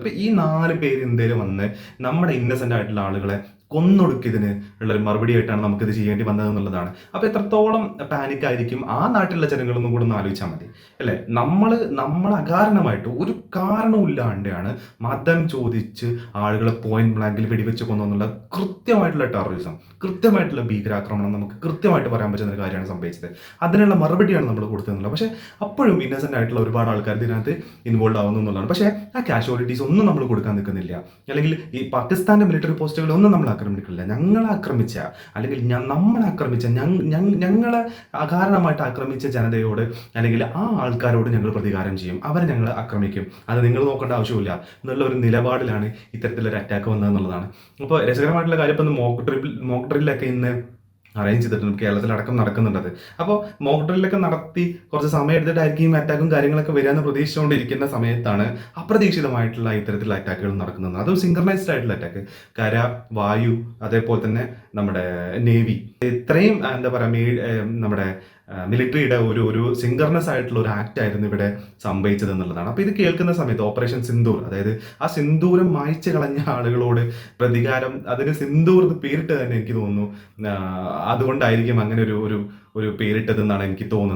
അപ്പോൾ ഈ 4 പേര് ഇന്ത്യയിൽ വന്ന് നമ്മുടെ ഇന്നസെൻ്റ് ആയിട്ടുള്ള ആളുകളെ കൊന്നൊടുക്കിയതിന് ഉള്ളൊരു മറുപടി ആയിട്ടാണ് നമുക്കിത് ചെയ്യേണ്ടി വന്നത് എന്നുള്ളതാണ്. അപ്പോൾ എത്രത്തോളം പാനിക് ആയിരിക്കും ആ നാട്ടിലുള്ള ജനങ്ങളൊന്നും കൂടെ ഒന്ന് ആലോചിച്ചാൽ മതി അല്ലേ. നമ്മൾ അകാരണമായിട്ട് ഒരു കാരണവുമില്ലാണ്ടാണ് മതം ചോദിച്ച് ആളുകളെ പോയിന്റ് ബ്ലാങ്കിൽ വെടിവെച്ച് കൊന്നുള്ള കൃത്യമായിട്ടുള്ള ടെററിസം, കൃത്യമായിട്ടുള്ള ഭീകരാക്രമണം നമുക്ക് കൃത്യമായിട്ട് പറയാൻ പറ്റുന്ന ഒരു കാര്യമാണ് സംഭവിച്ചത്. അതിനുള്ള മറുപടിയാണ് നമ്മൾ കൊടുത്തതെന്നുള്ളത്. പക്ഷേ അപ്പോഴും ഇന്നസെൻ്റ് ആയിട്ടുള്ള ഒരുപാട് ആൾക്കാർ ഇതിനകത്ത് ഇൻവോൾവ് ആവുന്നു എന്നുള്ളതാണ്. പക്ഷേ ആ കാഷ്വാലിറ്റീസ് ഒന്നും നമ്മൾ കൊടുക്കാൻ നിൽക്കുന്നില്ല. അല്ലെങ്കിൽ ഈ പാകിസ്ഥാൻ്റെ മിലിറ്ററി പോസ്റ്റുകളൊന്നും നമ്മൾ ആക്രമിക്കില്ല. ഞങ്ങളെ ആക്രമിച്ച അല്ലെങ്കിൽ നമ്മളെ ആക്രമിച്ച ഞങ്ങളെ അകാരണമായിട്ട് ആക്രമിച്ച ജനതയോട് അല്ലെങ്കിൽ ആ ആൾക്കാരോട് ഞങ്ങൾ പ്രതികാരം ചെയ്യും, അവരെ ഞങ്ങൾ ആക്രമിക്കും, അത് നിങ്ങൾ നോക്കേണ്ട ആവശ്യമില്ല എന്നുള്ള ഒരു നിലപാടിലാണ് ഇത്തരത്തിലൊരു അറ്റാക്ക് വന്നതെന്നുള്ളതാണ്. അപ്പോൾ രസകരമായിട്ടുള്ള കാര്യം ഇപ്പം മോക്ക് ഡ്രില്ലൊക്കെ ഇന്ന് അറേഞ്ച് ചെയ്തിട്ടുണ്ട്, കേരളത്തിലടക്കം നടക്കുന്നുണ്ടത്. അപ്പോൾ മോക്ക് ഡ്രില്ലൊക്കെ നടത്തി കുറച്ച് സമയം എടുത്തിട്ടായിരിക്കും ഈ അറ്റാക്കും കാര്യങ്ങളൊക്കെ വരാമെന്ന് പ്രതീക്ഷിച്ചുകൊണ്ടിരിക്കുന്ന സമയത്താണ് അപ്രതീക്ഷിതമായിട്ടുള്ള ഇത്തരത്തിലുള്ള അറ്റാക്കുകൾ നടക്കുന്നത്. അതും സിങ്ക്രണൈസ്ഡ് ആയിട്ടുള്ള അറ്റാക്ക്, കര, വായു, അതേപോലെ തന്നെ നമ്മുടെ നേവി, ഇത്രയും എന്താ പറയുക നമ്മുടെ മിലിറ്ററിയുടെ ഒരു സിങ്കർണസ് ആയിട്ടുള്ള ഒരു ആക്ട് ആയിരുന്നു ഇവിടെ സംഭവിച്ചത് എന്നുള്ളതാണ്. അപ്പോൾ ഇത് കേൾക്കുന്ന സമയത്ത് ഓപ്പറേഷൻ സിന്ദൂർ, അതായത് ആ സിന്ദൂരം മായ്ച്ചു കളഞ്ഞ ആളുകളോട് പ്രതികാരം, അതിന് സിന്ദൂർ പേരിട്ട് തന്നെ എനിക്ക് തോന്നുന്നു അതുകൊണ്ടായിരിക്കും അങ്ങനെ ഒരു പേരിട്ടതെന്നാണ് എനിക്ക് തോന്നുന്നത്.